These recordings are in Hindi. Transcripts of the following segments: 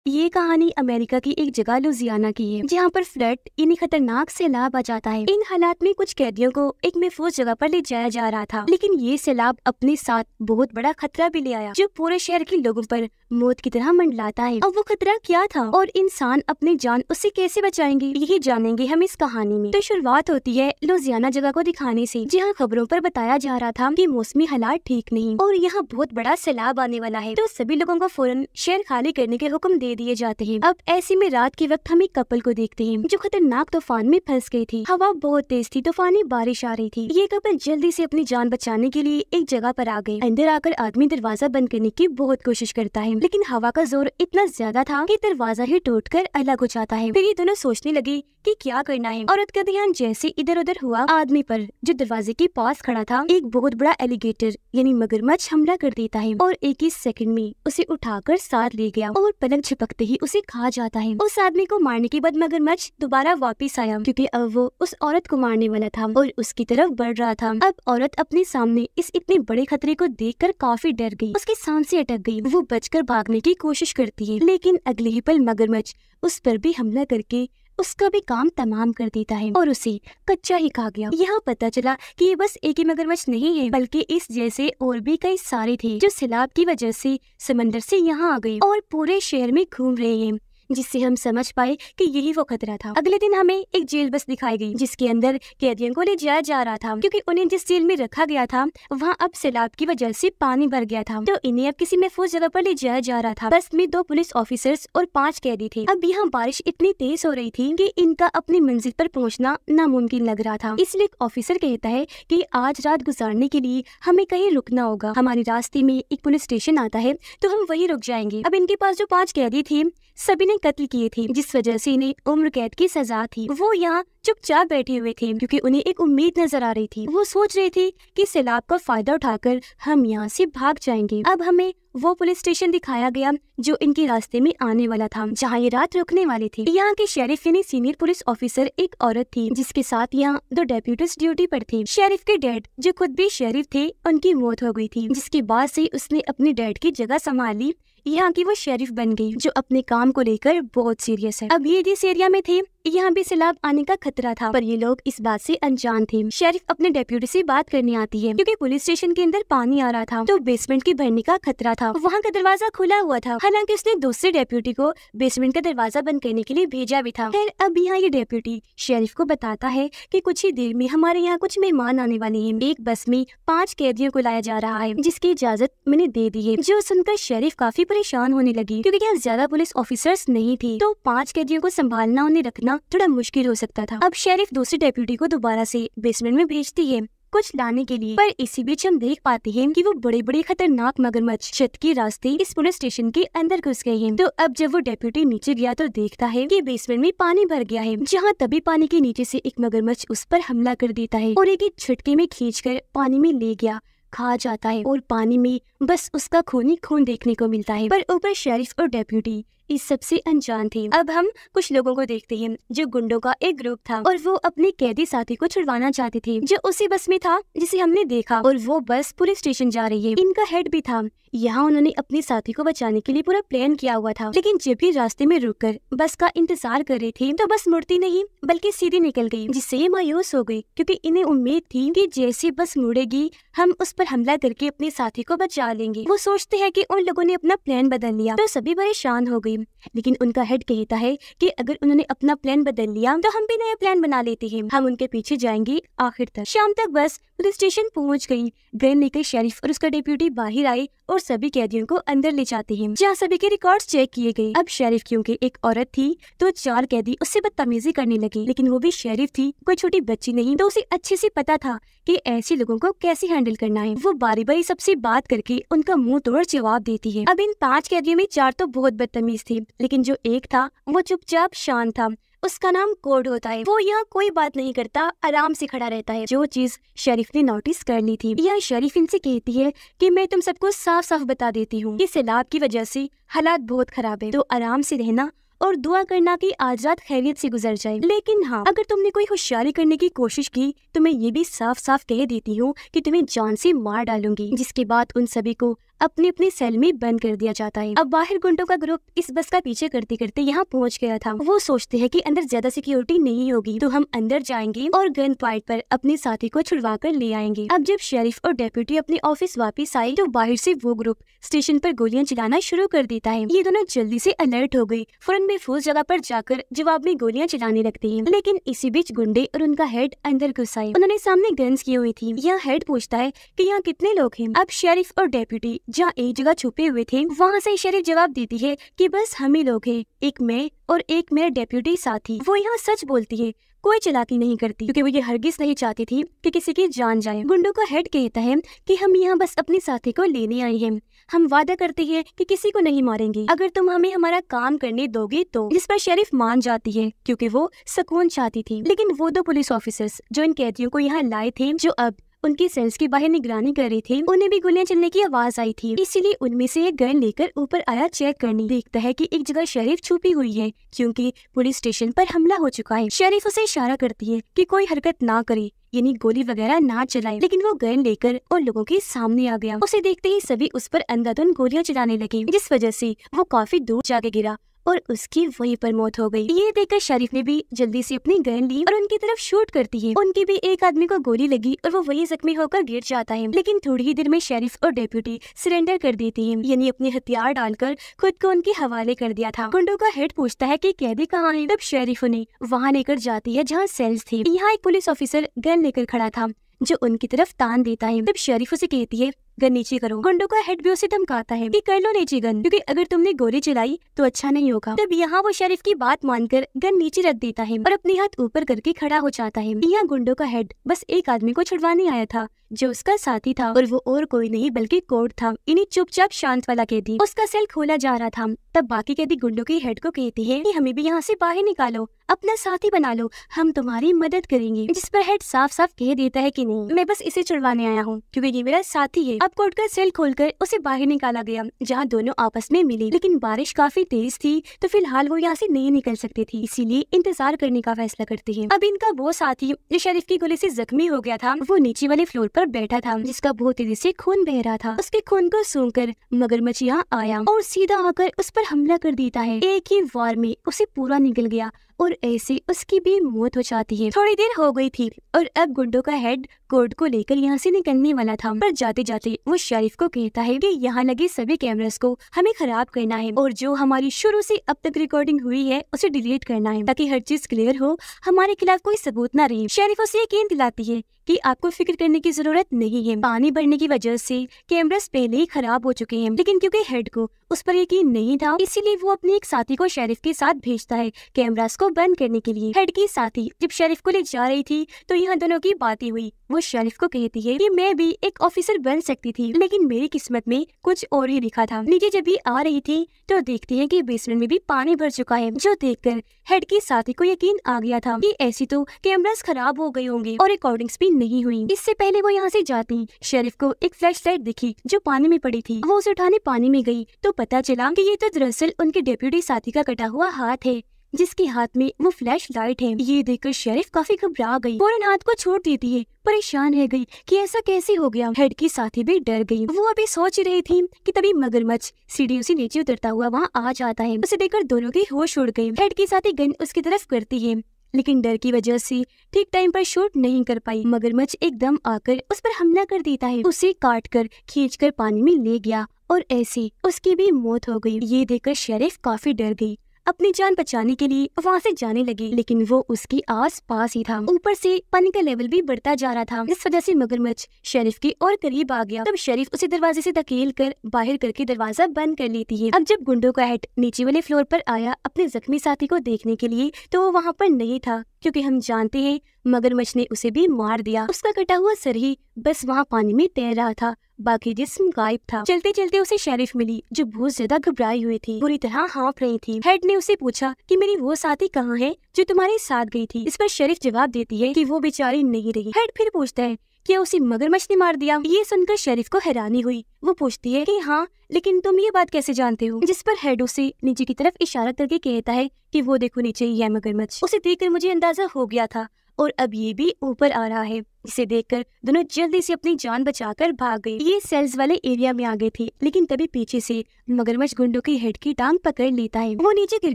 ये कहानी अमेरिका की एक जगह लुजियाना की है, जहाँ पर फ्लड यानी खतरनाक सैलाब आ जाता है। इन हालात में कुछ कैदियों को एक महफूज जगह पर ले जाया जा रहा था, लेकिन ये सैलाब अपने साथ बहुत बड़ा खतरा भी ले आया, जो पूरे शहर के लोगों पर मौत की तरह मंडलाता है। अब वो खतरा क्या था और इंसान अपनी जान उससे कैसे बचाएंगे, यही जानेंगे हम इस कहानी में। तो शुरुआत होती है लुजियाना जगह को दिखाने से, जहाँ खबरों पर बताया जा रहा था कि मौसमी हालात ठीक नहीं और यहाँ बहुत बड़ा सैलाब आने वाला है। तो सभी लोगों को फौरन शहर खाली करने के हुक्म दे दिए जाते हैं। अब ऐसे में रात के वक्त हम एक कपल को देखते हैं जो खतरनाक तूफान में फंस गई थी। हवा बहुत तेज थी, तूफानी बारिश आ रही थी। ये कपल जल्दी से अपनी जान बचाने के लिए एक जगह पर आ गए। अंदर आकर आदमी दरवाजा बंद करने की बहुत कोशिश करता है, लेकिन हवा का जोर इतना ज्यादा था कि दरवाजा ही टूटकर अलग हो जाता है। फिर ये दोनों सोचने लगे कि क्या करना है। औरत का ध्यान जैसे इधर उधर हुआ, आदमी पर जो दरवाजे के पास खड़ा था एक बहुत बड़ा एलिगेटर यानी मगरमच्छ हमला कर देता है और एक ही सेकंड में उसे उठाकर साथ ले गया और पलक झपकते ही उसे खा जाता है। उस आदमी को मारने के बाद मगरमच्छ दोबारा वापस आया, क्योंकि अब वो उस औरत को मारने वाला था और उसकी तरफ बढ़ रहा था। अब औरत अपने सामने इस इतने बड़े खतरे को देखकर काफी डर गई। उसकी सांसें अटक गई। वो बचकर भागने की कोशिश करती है, लेकिन अगले ही पल मगरमच्छ उस पर भी हमला करके उसका भी काम तमाम कर देता है और उसे कच्चा ही खा गया। यहाँ पता चला कि ये बस एक ही मगरमच्छ नहीं है, बल्कि इस जैसे और भी कई सारे थे जो सैलाब की वजह से समंदर से यहाँ आ गए और पूरे शहर में घूम रहे हैं, जिससे हम समझ पाए कि यही वो खतरा था। अगले दिन हमें एक जेल बस दिखाई गई, जिसके अंदर कैदियों को ले जाया जा रहा था, क्योंकि उन्हें जिस जेल में रखा गया था वहाँ अब सैलाब की वजह से पानी भर गया था। तो इन्हें अब किसी महफूज जगह पर ले जाया जा रहा था। बस में 2 पुलिस ऑफिसर्स और 5 कैदी थे। अब यहाँ बारिश इतनी तेज हो रही थी कि इनका अपनी मंजिल पर पहुँचना नामुमकिन लग रहा था। इसलिए एक ऑफिसर कहता है कि आज रात गुजारने के लिए हमें कहीं रुकना होगा। हमारे रास्ते में एक पुलिस स्टेशन आता है, तो हम वहीं रुक जाएंगे। अब इनके पास जो 5 कैदी थे सभी ने कत्ल किए थे, जिस वजह से इन्हें उम्र कैद की सजा थी। वो यहाँ चुपचाप बैठे हुए थे, क्योंकि उन्हें एक उम्मीद नजर आ रही थी। वो सोच रहे थे कि सैलाब का फायदा उठाकर हम यहाँ से भाग जाएंगे। अब हमें वो पुलिस स्टेशन दिखाया गया जो इनके रास्ते में आने वाला था, जहाँ ये रात रुकने वाले थे। यहाँ के शेरिफ यानी सीनियर पुलिस ऑफिसर एक औरत थी, जिसके साथ यहाँ 2 डेप्यूटीज ड्यूटी पर थे। शेरिफ के डैड जो खुद भी शेरिफ थे, उनकी मौत हो गई थी, जिसके बाद से उसने अपने डैड की जगह संभाल ली। यहाँ की वो शेरिफ बन गई, जो अपने काम को लेकर बहुत सीरियस है। अब ये जिस एरिया में थे यहाँ भी सैलाब आने का खतरा था, पर ये लोग इस बात से अनजान थे। शेरिफ अपने डेप्यूटी से बात करने आती है, क्योंकि पुलिस स्टेशन के अंदर पानी आ रहा था, तो बेसमेंट के भरने का खतरा था। वहाँ का दरवाजा खुला हुआ था, हालांकि उसने दूसरे डेप्यूटी को बेसमेंट का दरवाजा बंद करने के लिए भेजा भी था। खैर अब यहाँ ये डेप्यूटी शेरिफ को बताता है कि कुछ ही देर में हमारे यहाँ कुछ मेहमान आने वाले हैं। एक बस में 5 कैदियों को लाया जा रहा है, जिसकी इजाजत मैंने दे दी है। जो सुनकर शेरिफ काफी परेशान होने लगी, क्योंकि यहाँ ज्यादा पुलिस ऑफिसर्स नहीं थे, तो 5 कैदियों को संभालना, उन्हें रखना थोड़ा मुश्किल हो सकता था। अब शेरिफ दूसरे डेप्यूटी को दोबारा से बेसमेंट में भेजती है कुछ लाने के लिए, पर इसी बीच हम देख पाते हैं कि वो बड़े बड़े खतरनाक मगरमच्छ छत के रास्ते इस पुलिस स्टेशन के अंदर घुस गए हैं। तो अब जब वो डेप्यूटी नीचे गया तो देखता है कि बेसमेंट में पानी भर गया है, जहाँ तभी पानी के नीचे से एक मगरमच्छ उस पर हमला कर देता है और एक झटके में खींचकर पानी में ले गया, खा जाता है और पानी में बस उसका खून ही खून देखने को मिलता है। पर ऊपर शेरिफ और डेप्यूटी इस सबसे अनजान थे। अब हम कुछ लोगों को देखते हैं जो गुंडों का एक ग्रुप था और वो अपने कैदी साथी को छुड़वाना चाहते थे, जो उसी बस में था जिसे हमने देखा, और वो बस पुलिस स्टेशन जा रही है। इनका हेड भी था। यहाँ उन्होंने अपने साथी को बचाने के लिए पूरा प्लान किया हुआ था, लेकिन जब भी रास्ते में रुककर बस का इंतजार कर रहे थे तो बस मुड़ती नहीं बल्कि सीधी निकल गई, जिससे ये मायूस हो गई, क्योंकि इन्हें उम्मीद थी कि जैसे बस मुड़ेगी हम उस पर हमला करके अपने साथी को बचा लेंगे। वो सोचते हैं कि उन लोगों ने अपना प्लान बदल लिया, तो सभी परेशान हो गई। लेकिन उनका हेड कहता है कि अगर उन्होंने अपना प्लान बदल लिया तो हम भी नया प्लान बना लेते हैं, हम उनके पीछे जाएंगे आखिर तक। शाम तक बस पुलिस स्टेशन पहुंच गई। गन लेकर शेरिफ और उसका डेप्यूटी बाहर आए और सभी कैदियों को अंदर ले जाते हैं, जहाँ सभी के रिकॉर्ड्स चेक किए गए। अब शेरिफ क्योंकि एक औरत थी तो 4 कैदी उससे बदतमीजी करने लगे, लेकिन वो भी शेरिफ थी, कोई छोटी बच्ची नहीं, तो उसे अच्छे से पता था कि ऐसे लोगों को कैसे हैंडल करना है। वो बारी बारी सबसे बात करके उनका मुंह तोड़ जवाब देती है। अब इन 5 कैदियों में 4 तो बहुत बदतमीज थे, लेकिन जो एक था वो चुपचाप शांत था। उसका नाम कोड होता है। वो यहाँ कोई बात नहीं करता, आराम से खड़ा रहता है, जो चीज शरीफ ने नोटिस कर ली थी। यह शरीफ इनसे कहती है कि मैं तुम सबको साफ साफ बता देती हूँ कि सैलाब की वजह से हालात बहुत खराब है, तो आराम से रहना और दुआ करना कि आज रात खैरियत से गुजर जाए। लेकिन हाँ, अगर तुमने कोई होशियारी करने की कोशिश की तो मैं ये भी साफ साफ कह देती हूँ कि तुम्हें जान से मार डालूंगी। जिसके बाद उन सभी को अपने अपने सेल में बंद कर दिया जाता है। अब बाहर गुंडों का ग्रुप इस बस का पीछे करते करते यहाँ पहुँच गया था। वो सोचते हैं कि अंदर ज्यादा सिक्योरिटी नहीं होगी तो हम अंदर जाएंगे और गन पॉइंट पर अपने साथी को छुड़वा कर ले आएंगे। अब जब शेरिफ और डेप्यूटी अपने ऑफिस वापस आए तो बाहर से वो ग्रुप स्टेशन पर गोलियां चलाना शुरू कर देता है। ये दोनों जल्दी से अलर्ट हो गए, फौरन महफूज जगह पर जाकर जवाब में गोलियां चलाने लगते हैं। लेकिन इसी बीच गुंडे और उनका हेड अंदर घुस आए। उन्होंने सामने गन्स की हुई थी। यह हेड पूछता है कि यहाँ कितने लोग हैं। अब शेरिफ और डेप्यूटी जहाँ एक जगह छुपे हुए थे वहाँ से शेरिफ जवाब देती है कि बस हम ही लोग हैं, एक मैं और एक मेरा डेप्यूटी साथी। वो यहाँ सच बोलती है, कोई चालाकी नहीं करती, क्योंकि वो ये हरगिज नहीं चाहती थी कि किसी की जान जाए। गुंडों का हेड कहता है कि हम यहाँ बस अपने साथी को लेने आए हैं, हम वादा करते हैं कि किसी को नहीं मारेंगे अगर तुम हमें हमारा काम करने दोगे तो। जिस पर शेरिफ मान जाती है क्योंकि वो सुकून चाहती थी। लेकिन वो दो पुलिस ऑफिसर्स जो इन कैदियों को यहाँ लाए थे, जो अब उनकी सेल्स के बाहर निगरानी कर रहे थे, उन्हें भी गोलियां चलने की आवाज आई थी। इसीलिए उनमें से एक गन लेकर ऊपर आया चेक करने। देखता है कि एक जगह शेरिफ छुपी हुई है क्योंकि पुलिस स्टेशन पर हमला हो चुका है। शेरिफ उसे इशारा करती है कि कोई हरकत ना करे, यानी गोली वगैरह ना चलाए। लेकिन वो गन लेकर उन लोगों के सामने आ गया। उसे देखते ही सभी उस पर अंधाधुंध गोलियां चलाने लगे, जिस वजह से वो काफी दूर जाके गिरा और उसकी वहीं पर मौत हो गई। ये देखकर शरीफ ने भी जल्दी से अपनी गन ली और उनकी तरफ शूट करती है। उनकी भी एक आदमी को गोली लगी और वो वहीं जख्मी होकर गिर जाता है। लेकिन थोड़ी ही देर में शरीफ और डेप्यूटी सरेंडर कर देती है, यानी अपने हथियार डालकर खुद को उनके हवाले कर दिया था। गुंडों का हेड पूछता है कि कैदी कहाँ है। तब शरीफ उन्हें वहाँ लेकर जाती है जहाँ सेल्स थे। यहाँ एक पुलिस ऑफिसर गन लेकर खड़ा था जो उनकी तरफ तान देता है। तब शरीफ उसे कहती है गन नीचे करो। गुंडों का हेड भी उसे धमकाता है कि कर लो नीचे गन, क्योंकि अगर तुमने गोली चलाई तो अच्छा नहीं होगा। तब यहाँ वो शरीफ की बात मानकर गन नीचे रख देता है और अपने हाथ ऊपर करके खड़ा हो जाता है। यहाँ गुंडों का हेड बस एक आदमी को छुड़वाने आया था जो उसका साथी था, और वो और कोई नहीं बल्कि कोड था, इन्हीं चुपचाप शांत वाला कैदी। उसका सेल खोला जा रहा था। तब बाकी कैदी गुंडों के हेड को कहती है कि हमें भी यहाँ से बाहर निकालो, अपना साथी बना लो, हम तुम्हारी मदद करेंगे। जिस पर हेड साफ साफ कह देता है कि नहीं, मैं बस इसे छुड़वाने आया हूँ क्योंकि ये मेरा साथी है। अब कोड का सेल खोलकर उसे बाहर निकाला गया जहाँ दोनों आपस में मिले। लेकिन बारिश काफी तेज थी तो फिलहाल वो यहाँ से नहीं निकल सकती थी, इसीलिए इंतजार करने का फैसला करती है। अब इनका वो साथी जो शरीफ की गोली से जख्मी हो गया था, वो नीचे वाले फ्लोर पर बैठा था जिसका बहुत तेजी से खून बह रहा था। उसके खून को सूंघकर मगरमच्छ यहाँ आया और सीधा आकर उस पर हमला कर देता है। एक ही वार में उसे पूरा निकल गया और ऐसे उसकी भी मौत हो जाती है। थोड़ी देर हो गई थी और अब गुंडों का हेड कोड को लेकर यहाँ से निकलने वाला था, पर जाते जाते वो शरीफ को कहता है कि यहाँ लगे सभी कैमरास को हमें खराब करना है और जो हमारी शुरू से अब तक रिकॉर्डिंग हुई है उसे डिलीट करना है ताकि हर चीज क्लियर हो, हमारे खिलाफ कोई सबूत न रहे। शरीफ उसे यकीन दिलाती है कि आपको फिक्र करने की जरूरत नहीं है, पानी भरने की वजह से कैमरास पहले ही खराब हो चुके हैं। लेकिन क्योंकि हेड को उस पर यकीन नहीं था, इसीलिए वो अपने एक साथी को शरीफ के साथ भेजता है कैमरास को बंद करने के लिए। हेड की साथी जब शरीफ को ले जा रही थी तो यहाँ दोनों की बातें हुई। वो शरीफ को कहती है कि मैं भी एक ऑफिसर बन सकती थी, लेकिन मेरी किस्मत में कुछ और ही लिखा था। नीचे जब भी आ रही थी तो देखती है कि बेसमेंट में भी पानी भर चुका है, जो देखकर हेड की साथी को यकीन आ गया था कि ऐसी तो कैमरास खराब हो गए होंगे और रिकॉर्डिंग्स भी नहीं हुई। इससे पहले वो यहाँ से जाती शरीफ को एक फ्लैशलाइट दिखी जो पानी में पड़ी थी। वो उसे उठाने पानी में गई तो पता चला कि ये तो दरअसल उनके डेप्यूटी साथी का कटा हुआ हाथ है जिसके हाथ में वो फ्लैश लाइट है। ये देखकर शरीफ काफी घबरा गई, फौरन हाथ को छोड़ देती है, परेशान रह गई कि ऐसा कैसे हो गया। हेड की साथी भी डर गई। वो अभी सोच रही थी कि तभी मगरमच्छ सीढ़ियों से नीचे उतरता हुआ वहाँ आ जाता है। उसे देखकर दोनों की होश उड़ गई। हेड की साथी गन उसकी तरफ करती है, लेकिन डर की वजह से ठीक टाइम पर शूट नहीं कर पाई। मगरमच्छ एकदम आकर उस पर हमला कर देता है, उसे काट कर खींच कर पानी में ले गया और ऐसे उसकी भी मौत हो गई। ये देखकर शरीफ काफी डर गई, अपनी जान बचाने के लिए वहाँ से जाने लगी, लेकिन वो उसके आस पास ही था। ऊपर से पानी का लेवल भी बढ़ता जा रहा था, इस वजह से मगरमच्छ शरीफ के और करीब आ गया। तब शरीफ उसे दरवाजे से धकेल कर बाहर करके दरवाजा बंद कर लेती है। अब जब गुंडों का हेड नीचे वाले फ्लोर पर आया अपने जख्मी साथी को देखने के लिए तो वो वहाँ पर नहीं था, क्योंकि हम जानते हैं मगरमच्छ ने उसे भी मार दिया। उसका कटा हुआ सर ही बस वहाँ पानी में तैर रहा था, बाकी जिस्म गायब था। चलते चलते उसे शरीफ मिली जो बहुत ज्यादा घबराई हुई थी, बुरी तरह हाँफ रही थी। हेड ने उसे पूछा कि मेरी वो साथी कहाँ है जो तुम्हारे साथ गई थी। इस पर शरीफ जवाब देती है कि वो बेचारी नहीं रही। हेड फिर पूछता है क्या उसे मगरमच्छ ने मार दिया। ये सुनकर शरीफ को हैरानी हुई। वो पूछती है कि हाँ, लेकिन तुम ये बात कैसे जानते हो। जिस पर हेड उसे नीचे की तरफ इशारा करके कहता है कि वो देखो नीचे ही है मगरमच्छ। उसे देखकर मुझे अंदाजा हो गया था, और अब ये भी ऊपर आ रहा है, जिसे देखकर दोनों जल्दी से अपनी जान बचाकर भाग गए। ये सेल्स वाले एरिया में आ गए थे, लेकिन तभी पीछे से मगरमच्छ गुंडों की हेड की टांग पकड़ लेता है। वो नीचे गिर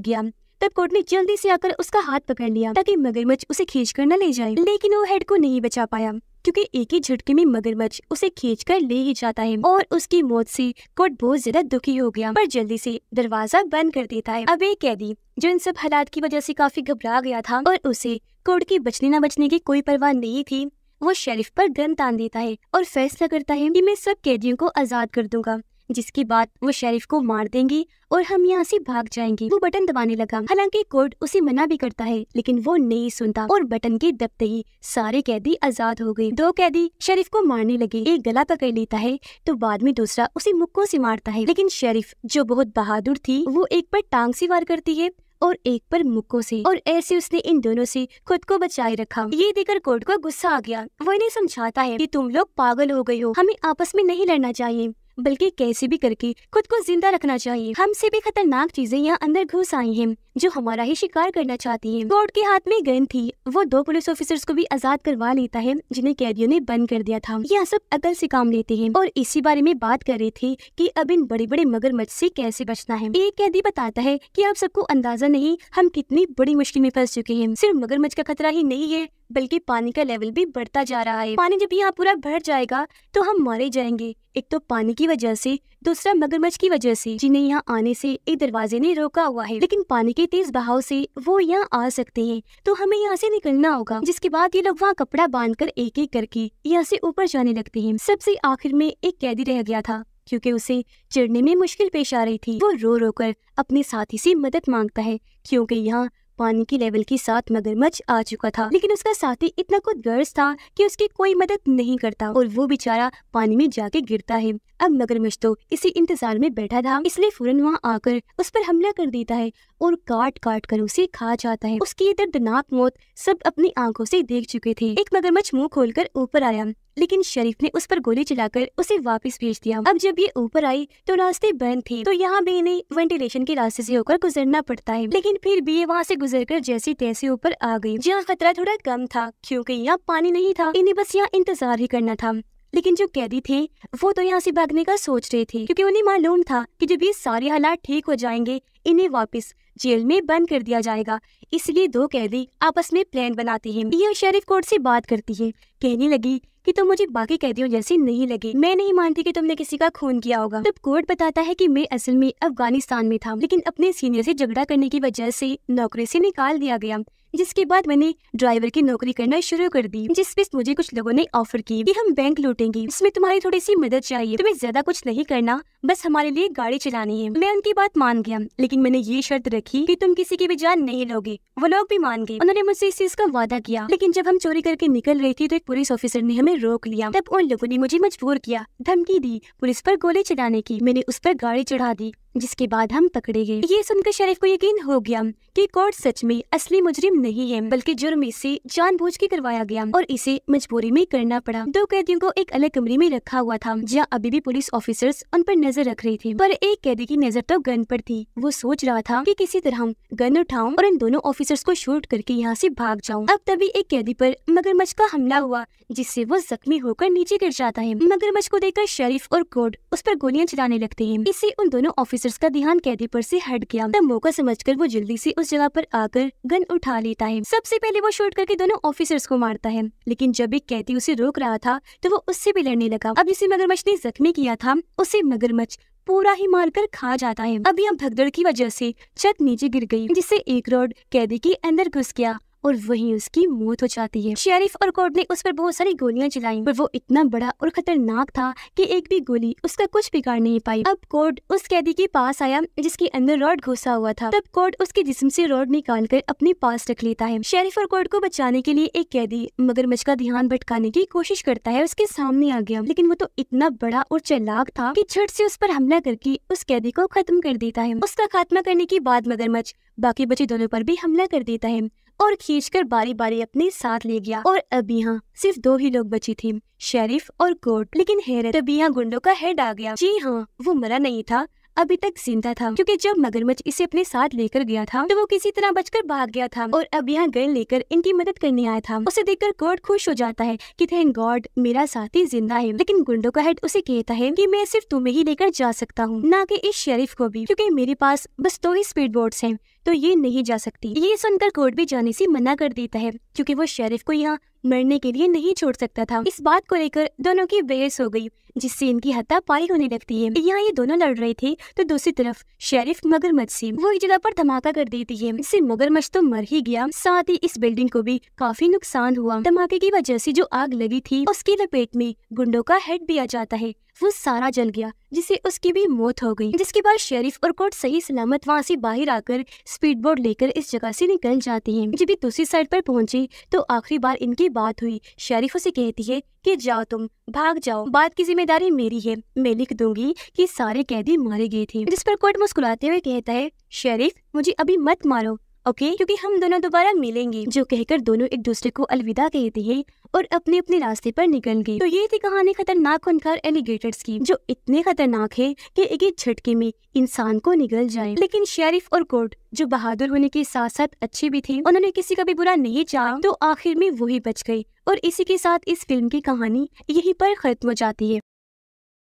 गया। तब कोर्ट ने जल्दी से आकर उसका हाथ पकड़ लिया ताकि मगरमच्छ उसे खींचकर न ले जाए, लेकिन वो हेड को नहीं बचा पाया क्योंकि एक ही झटके में मगरमच्छ उसे खींचकर ले ही जाता है और उसकी मौत से कोर्ट बहुत ज्यादा दुखी हो गया, पर जल्दी से दरवाजा बंद कर देता है। अब एक कैदी जो इन सब हालात की वजह से काफी घबरा गया था और उसे कोर्ट की बचने न बचने की कोई परवाह नहीं थी, वो शेरिफ पर गन तान देता है और फैसला करता है कि मैं सब कैदियों को आजाद कर दूंगा, जिसके बाद वो शेरिफ को मार देंगे और हम यहाँ से भाग जाएंगे। वो बटन दबाने लगा, हालांकि कोर्ट उसे मना भी करता है, लेकिन वो नहीं सुनता और बटन के दबते ही सारे कैदी आजाद हो गए। 2 कैदी शेरिफ को मारने लगे, एक गला पकड़ लेता है तो बाद में दूसरा उसे मुक्कों से मारता है, लेकिन शेरिफ जो बहुत बहादुर थी वो एक पर टांग से वार करती है और एक पर मुक्कों से, और ऐसे उसने इन दोनों से खुद को बचाए रखा। ये देखकर कोर्ट को गुस्सा आ गया। वो इन्हें समझाता है कि तुम लोग पागल हो गए हो, हमें आपस में नहीं लड़ना चाहिए बल्कि कैसे भी करके खुद को जिंदा रखना चाहिए। हमसे भी खतरनाक चीजें यहाँ अंदर घुस आई हैं जो हमारा ही शिकार करना चाहती हैं। कोर्ट के हाथ में गन थी, वो 2 पुलिस ऑफिसर्स को भी आजाद करवा लेता है जिन्हें कैदियों ने बंद कर दिया था। यह सब अकल से काम लेते हैं और इसी बारे में बात कर रहे थे कि अब इन बड़े बड़े मगरमच्छ से कैसे बचना है। एक कैदी बताता है कि आप सबको अंदाजा नहीं हम कितनी बड़ी मुश्किल में फंस चुके हैं। सिर्फ मगरमच्छ का खतरा ही नहीं है बल्कि पानी का लेवल भी बढ़ता जा रहा है। पानी जब यहाँ पूरा भर जाएगा तो हम मारे जाएंगे, एक तो पानी की वजह से, दूसरा मगरमच्छ की वजह से जिन्हें यहाँ आने से एक दरवाजे ने रोका हुआ है, लेकिन पानी के तेज बहाव से वो यहाँ आ सकते हैं तो हमें यहाँ से निकलना होगा। जिसके बाद ये लोग वहाँ कपड़ा बांधकर एक एक करके यहाँ से ऊपर जाने लगते हैं। सबसे आखिर में एक कैदी रह गया था क्योंकि उसे चढ़ने में मुश्किल पेश आ रही थी। वो रो रो कर अपने साथी से मदद मांगता है क्योंकि यहाँ पानी के लेवल के साथ मगरमच्छ आ चुका था, लेकिन उसका साथी इतना खुदगर्ज था कि उसकी कोई मदद नहीं करता और वो बेचारा पानी में जाके गिरता है। अब मगरमच्छ तो इसी इंतजार में बैठा था, इसलिए फौरन वहाँ आकर उस पर हमला कर देता है और काट काट कर उसे खा जाता है। उसकी दर्दनाक मौत सब अपनी आंखों से देख चुके थे। एक मगरमच्छ मुंह खोलकर ऊपर आया, लेकिन शरीफ ने उस पर गोली चलाकर उसे वापस भेज दिया। अब जब ये ऊपर आई तो रास्ते बंद थे, तो यहाँ भी इन्हें वेंटिलेशन के रास्ते से होकर गुजरना पड़ता है, लेकिन फिर भी ये वहाँ से गुजरकर जैसे तैसे ऊपर आ गई, जहाँ खतरा थोड़ा कम था क्योंकि यहाँ पानी नहीं था। इन्हें बस यहाँ इंतजार ही करना था। लेकिन जो कैदी थे वो तो यहाँ से भागने का सोच रहे थे क्योंकि उन्हें मालूम था कि जब ये सारे हालात ठीक हो जाएंगे इन्हें वापस जेल में बंद कर दिया जाएगा। इसलिए 2 कैदी आपस में प्लान बनाते हैं। यह शरीफ कोर्ट से बात करती है, कहने लगी कि तुम मुझे बाकी कैदियों जैसी नहीं लगी, मैं नहीं मानती कि तुमने किसी का खून किया होगा। तब कोर्ट बताता है कि मैं असल में अफगानिस्तान में था, लेकिन अपने सीनियर से झगड़ा करने की वजह से नौकरी से निकाल दिया गया, जिसके बाद मैंने ड्राइवर की नौकरी करना शुरू कर दी, जिस पे मुझे कुछ लोगों ने ऑफर की कि हम बैंक लूटेंगे, इसमें तुम्हारी थोड़ी सी मदद चाहिए, तुम्हें ज्यादा कुछ नहीं करना, बस हमारे लिए गाड़ी चलानी है। मैं उनकी बात मान गया, लेकिन मैंने ये शर्त रखी कि तुम किसी की भी जान नहीं लोगे। वो लोग भी मान गए, उन्होंने मुझसे इस चीज का वादा किया। लेकिन जब हम चोरी करके निकल रही थी तो एक पुलिस ऑफिसर ने हमें रोक लिया। तब उन लोगों ने मुझे मजबूर किया, धमकी दी पुलिस पर गोली चलाने की। मैंने उस पर गाड़ी चढ़ा दी, जिसके बाद हम पकड़े गए। ये सुनकर शरीफ को यकीन हो गया कि कोर्ट सच में असली मुजरिम नहीं है, बल्कि जुर्म इससे जानबूझ के करवाया गया और इसे मजबूरी में करना पड़ा। 2 कैदियों को एक अलग कमरे में रखा हुआ था, जहाँ अभी भी पुलिस ऑफिसर्स उन पर नजर रख रहे थे, पर एक कैदी की नजर तो गन पर थी। वो सोच रहा था कि किसी तरह गन उठाऊं और इन दोनों ऑफिसर्स को शूट करके यहाँ से भाग जाऊं। अब तभी एक कैदी पर मगरमच्छ का हमला हुआ, जिससे वो जख्मी होकर नीचे गिर जाता है। मगरमच्छ को देखकर शरीफ और कोर्ट उस पर गोलियां चलाने लगते हैं। इससे उन दोनों ऑफिसर्स का ध्यान कैदी पर से हट गया। तब मौका समझकर वो जल्दी से उस जगह पर आकर गन उठा लेता है। सबसे पहले वो शूट करके दोनों ऑफिसर्स को मारता है, लेकिन जब एक कैदी उसे रोक रहा था तो वो उससे भी लड़ने लगा। अब जिसे मगरमच्छ ने जख्मी किया था उसे मगरमच्छ पूरा ही मारकर खा जाता है। अब यहाँ भगदड़ की वजह से छत नीचे गिर गई, जिससे एक रॉड कैदी के अंदर घुस गया और वहीं उसकी मौत हो जाती है। शेरिफ और कोर्ट ने उस पर बहुत सारी गोलियां चलाई, पर वो इतना बड़ा और खतरनाक था कि एक भी गोली उसका कुछ बिगाड़ नहीं पाई। अब कोर्ट उस कैदी के पास आया जिसके अंदर रॉड घुसा हुआ था। तब कोर्ट उसके जिस्म से रॉड निकालकर अपने पास रख लेता है। शेरिफ और कोर्ट को बचाने के लिए एक कैदी मगरमच्छ का ध्यान भटकाने की कोशिश करता है, उसके सामने आ गया, लेकिन वो तो इतना बड़ा और चालाक था कि झट से उस पर हमला करके उस कैदी को खत्म कर देता है। उसका खात्मा करने के बाद मगरमच्छ बाकी बचे दोनों पर भी हमला कर देता है और खींचकर बारी बारी अपने साथ ले गया। और अब यहाँ सिर्फ 2 ही लोग बचे थे, शेरिफ और कोर्ट। लेकिन हैरत, तभी यहाँ गुंडों का हेड आ गया। जी हाँ, वो मरा नहीं था, अभी तक जिंदा था, क्योंकि जब मगरमच्छ इसे अपने साथ लेकर गया था तो वो किसी तरह बचकर भाग गया था और अब यहाँ गन लेकर इनकी मदद करने आया था। उसे देखकर कोर्ट खुश हो जाता है कि थैंक गॉड मेरा साथी जिंदा है। लेकिन गुंडों का हेड उसे कहता है कि मैं सिर्फ तुम्हें ही लेकर जा सकता हूँ, ना कि इस शेरिफ को भी, क्योंकि मेरे पास बस 2 ही स्पीड बोट्स हैं, तो ये नहीं जा सकती। ये सुनकर कोर्ट भी जाने से मना कर देता है, क्योंकि वो शेरिफ को यहाँ मरने के लिए नहीं छोड़ सकता था। इस बात को लेकर दोनों की बहस हो गई, जिससे इनकी हाथापाई होने लगती है। यहाँ ये दोनों लड़ रहे थे तो दूसरी तरफ शेरिफ मगरमच्छ से वो एक जगह पर धमाका कर देती है। इससे मगरमच्छ तो मर ही गया, साथ ही इस बिल्डिंग को भी काफी नुकसान हुआ। धमाके की वजह से जो आग लगी थी उसकी लपेट में गुंडों का हेड भी आ जाता है, वो सारा जल गया, जिससे उसकी भी मौत हो गई। जिसके बाद शेरिफ और कोर्ट सही सलामत वहाँ से बाहर आकर स्पीड बोट लेकर इस जगह से निकल जाती हैं। जब ये दूसरी साइड पर पहुंचे तो आखिरी बार इनकी बात हुई। शेरिफ उसे कहती है कि जाओ, तुम भाग जाओ, बात की जिम्मेदारी मेरी है, मैं लिख दूंगी कि सारे कैदी मारे गए थे। जिस पर कोर्ट मुस्कुराते हुए कहता है, शेरिफ मुझे अभी मत मारो, ओके, क्योंकि हम दोनों दोबारा मिलेंगे। जो कहकर दोनों एक दूसरे को अलविदा कहते हैं और अपने अपने रास्ते पर निकल गए। तो ये थी कहानी खतरनाक खूंखार एलिगेटर्स की, जो इतने खतरनाक है कि एक ही झटके में इंसान को निगल जाए। लेकिन शेरिफ और कोर्ट जो बहादुर होने के साथ साथ अच्छे भी थे, उन्होंने किसी का भी बुरा नहीं चाहा, तो आखिर में वही बच गए। और इसी के साथ इस फिल्म की कहानी यहीं पर खत्म हो जाती है।